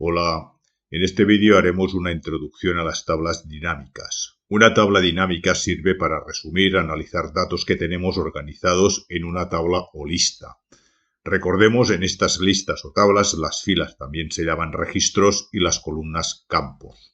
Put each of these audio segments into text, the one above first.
Hola, en este vídeo haremos una introducción a las tablas dinámicas. Una tabla dinámica sirve para resumir, analizar datos que tenemos organizados en una tabla o lista. Recordemos, en estas listas o tablas las filas también se llaman registros y las columnas campos.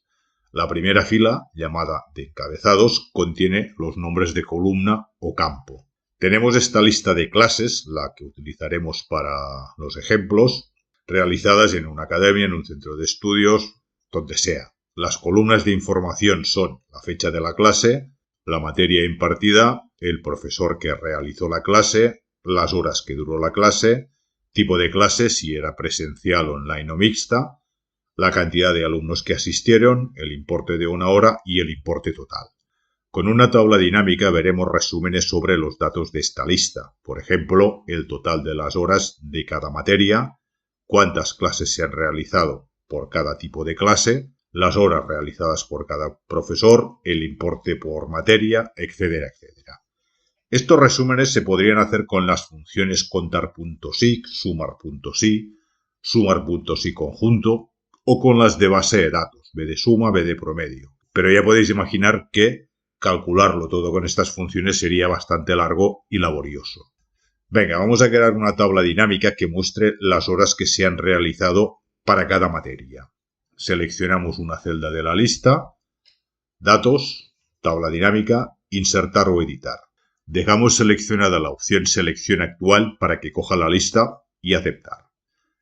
La primera fila, llamada de encabezados, contiene los nombres de columna o campo. Tenemos esta lista de clases, la que utilizaremos para los ejemplos, realizadas en una academia, en un centro de estudios, donde sea. Las columnas de información son la fecha de la clase, la materia impartida, el profesor que realizó la clase, las horas que duró la clase, tipo de clase, si era presencial, online o mixta, la cantidad de alumnos que asistieron, el importe de una hora y el importe total. Con una tabla dinámica veremos resúmenes sobre los datos de esta lista, por ejemplo, el total de las horas de cada materia, cuántas clases se han realizado por cada tipo de clase, las horas realizadas por cada profesor, el importe por materia, etcétera, etcétera. Estos resúmenes se podrían hacer con las funciones contar.si, sumar.si, sumar.si conjunto, o con las de base de datos, b de suma, b de promedio. Pero ya podéis imaginar que calcularlo todo con estas funciones sería bastante largo y laborioso. Venga, vamos a crear una tabla dinámica que muestre las horas que se han realizado para cada materia. Seleccionamos una celda de la lista, datos, tabla dinámica, insertar o editar. Dejamos seleccionada la opción selección actual para que coja la lista y aceptar.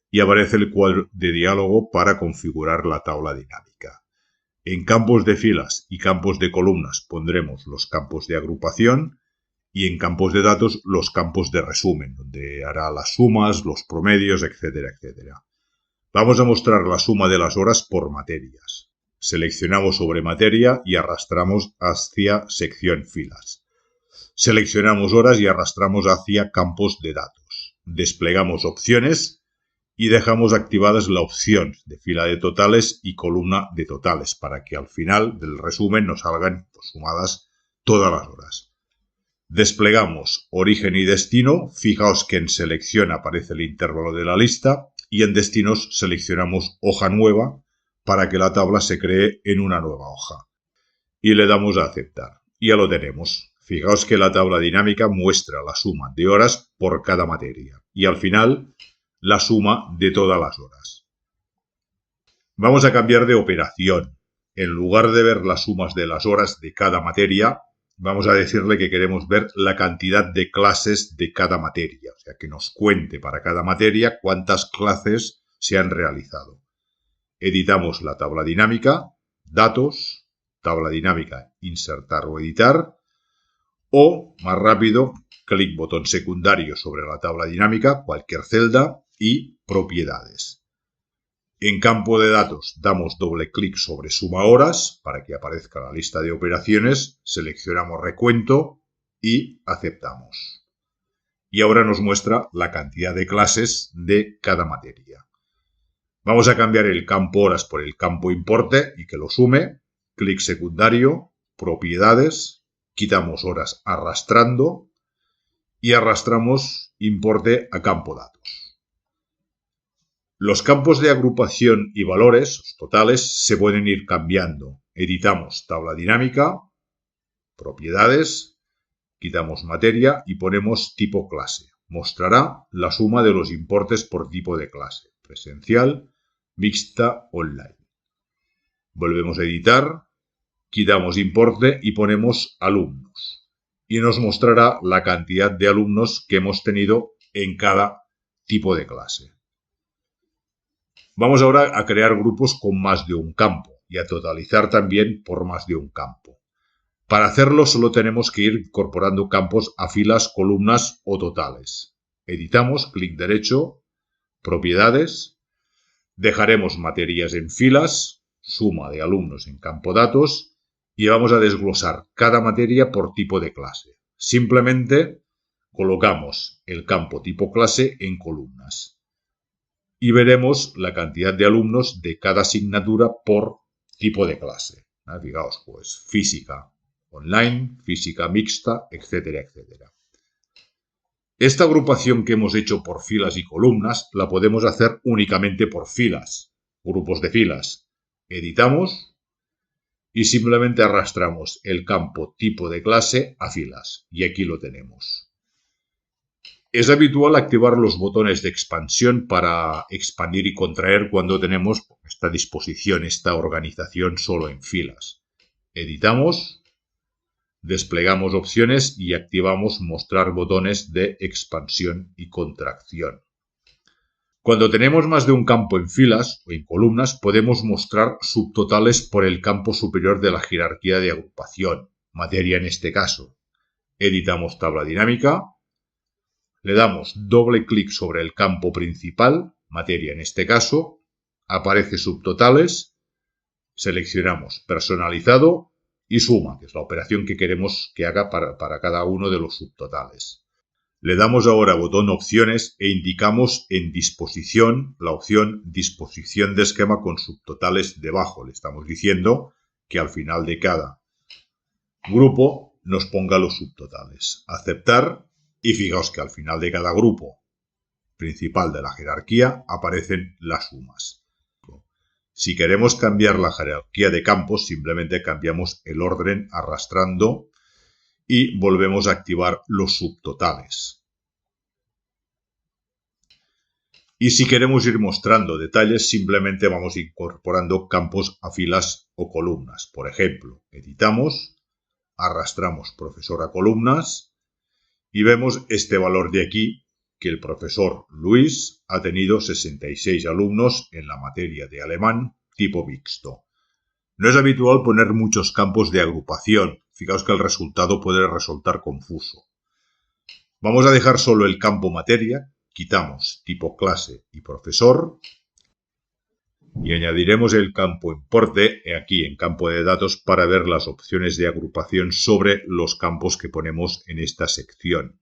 Y aparece el cuadro de diálogo para configurar la tabla dinámica. En campos de filas y campos de columnas pondremos los campos de agrupación y en campos de datos los campos de resumen, donde hará las sumas, los promedios, etcétera, etcétera. Vamos a mostrar la suma de las horas por materias. Seleccionamos sobre materia y arrastramos hacia sección filas. Seleccionamos horas y arrastramos hacia campos de datos. Desplegamos opciones y dejamos activadas la opción de fila de totales y columna de totales para que al final del resumen nos salgan sumadas todas las horas. Desplegamos origen y destino. Fijaos que en selección aparece el intervalo de la lista y en destinos seleccionamos hoja nueva para que la tabla se cree en una nueva hoja. Y le damos a aceptar. Y ya lo tenemos. Fijaos que la tabla dinámica muestra la suma de horas por cada materia y al final la suma de todas las horas. Vamos a cambiar de operación. En lugar de ver las sumas de las horas de cada materia, vamos a decirle que queremos ver la cantidad de clases de cada materia. O sea, que nos cuente para cada materia cuántas clases se han realizado. Editamos la tabla dinámica, datos, tabla dinámica, insertar o editar. O, más rápido, clic botón secundario sobre la tabla dinámica, cualquier celda, y propiedades. En campo de datos damos doble clic sobre suma horas para que aparezca la lista de operaciones, seleccionamos recuento y aceptamos. Y ahora nos muestra la cantidad de clases de cada materia. Vamos a cambiar el campo horas por el campo importe y que lo sume. Clic secundario, propiedades, quitamos horas arrastrando y arrastramos importe a campo datos. Los campos de agrupación y valores totales se pueden ir cambiando. Editamos tabla dinámica, propiedades, quitamos materia y ponemos tipo clase. Mostrará la suma de los importes por tipo de clase, presencial, mixta, online. Volvemos a editar, quitamos importe y ponemos alumnos. Y nos mostrará la cantidad de alumnos que hemos tenido en cada tipo de clase. Vamos ahora a crear grupos con más de un campo y a totalizar también por más de un campo. Para hacerlo solo tenemos que ir incorporando campos a filas, columnas o totales. Editamos, clic derecho, propiedades, dejaremos materias en filas, suma de alumnos en campo datos y vamos a desglosar cada materia por tipo de clase. Simplemente colocamos el campo tipo clase en columnas. Y veremos la cantidad de alumnos de cada asignatura por tipo de clase. Fijaos, pues física online, física mixta, etcétera, etcétera. Esta agrupación que hemos hecho por filas y columnas la podemos hacer únicamente por filas. grupos de filas. Editamos y simplemente arrastramos el campo tipo de clase a filas. Y aquí lo tenemos. Es habitual activar los botones de expansión para expandir y contraer cuando tenemos esta disposición, esta organización solo en filas. Editamos, desplegamos opciones y activamos mostrar botones de expansión y contracción. Cuando tenemos más de un campo en filas o en columnas, podemos mostrar subtotales por el campo superior de la jerarquía de agrupación, materia en este caso. Editamos tabla dinámica. Le damos doble clic sobre el campo principal, materia en este caso, aparece subtotales, seleccionamos personalizado y suma, que es la operación que queremos que haga para cada uno de los subtotales. Le damos ahora botón opciones e indicamos en disposición la opción disposición de esquema con subtotales debajo. Le estamos diciendo que al final de cada grupo nos ponga los subtotales. Aceptar. Y fijaos que al final de cada grupo principal de la jerarquía aparecen las sumas. Si queremos cambiar la jerarquía de campos, simplemente cambiamos el orden arrastrando y volvemos a activar los subtotales. Y si queremos ir mostrando detalles, simplemente vamos incorporando campos a filas o columnas. Por ejemplo, editamos, arrastramos profesor a columnas, y vemos este valor de aquí, que el profesor Luis ha tenido 66 alumnos en la materia de alemán tipo mixto. No es habitual poner muchos campos de agrupación. Fijaos que el resultado puede resultar confuso. Vamos a dejar solo el campo materia, quitamos tipo clase y profesor y añadiremos el campo importe aquí en campo de datos para ver las opciones de agrupación sobre los campos que ponemos en esta sección.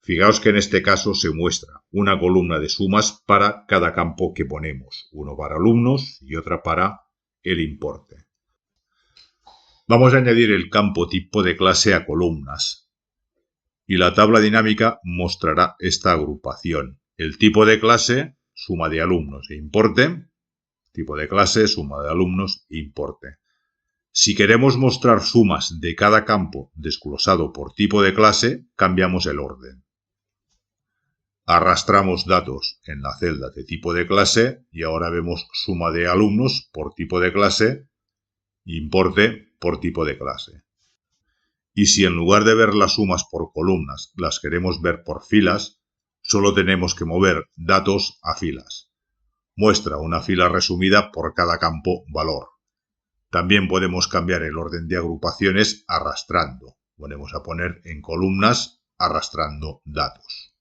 Fijaos que en este caso se muestra una columna de sumas para cada campo que ponemos, uno para alumnos y otra para el importe. Vamos a añadir el campo tipo de clase a columnas y la tabla dinámica mostrará esta agrupación. El tipo de clase, suma de alumnos e importe. Tipo de clase, suma de alumnos e importe. Si queremos mostrar sumas de cada campo desglosado por tipo de clase, cambiamos el orden. Arrastramos datos en la celda de tipo de clase y ahora vemos suma de alumnos por tipo de clase, importe por tipo de clase. Y si en lugar de ver las sumas por columnas las queremos ver por filas, solo tenemos que mover datos a filas. Muestra una fila resumida por cada campo valor. También podemos cambiar el orden de agrupaciones arrastrando. Ponemos a poner en columnas arrastrando datos.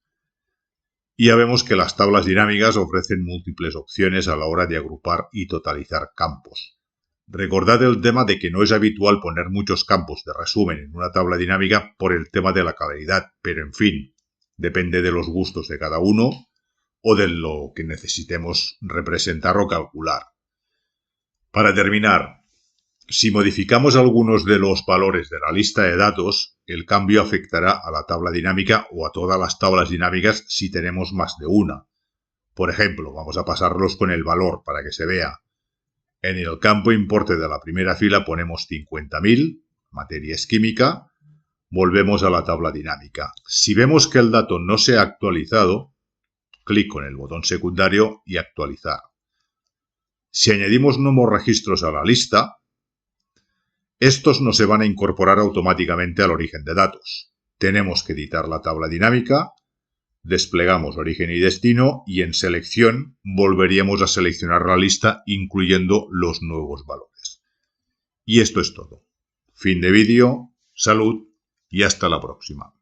Y ya vemos que las tablas dinámicas ofrecen múltiples opciones a la hora de agrupar y totalizar campos. Recordad el tema de que no es habitual poner muchos campos de resumen en una tabla dinámica por el tema de la calidad, pero en fin, depende de los gustos de cada uno o de lo que necesitemos representar o calcular. Para terminar, si modificamos algunos de los valores de la lista de datos, el cambio afectará a la tabla dinámica o a todas las tablas dinámicas si tenemos más de una. Por ejemplo, vamos a pasarlos con el valor para que se vea. En el campo importe de la primera fila ponemos 50.000, materia es química, volvemos a la tabla dinámica. Si vemos que el dato no se ha actualizado, clic con el botón secundario y actualizar. Si añadimos nuevos registros a la lista, estos no se van a incorporar automáticamente al origen de datos. Tenemos que editar la tabla dinámica, desplegamos origen y destino y en selección volveríamos a seleccionar la lista incluyendo los nuevos valores. Y esto es todo. Fin de vídeo, salud y hasta la próxima.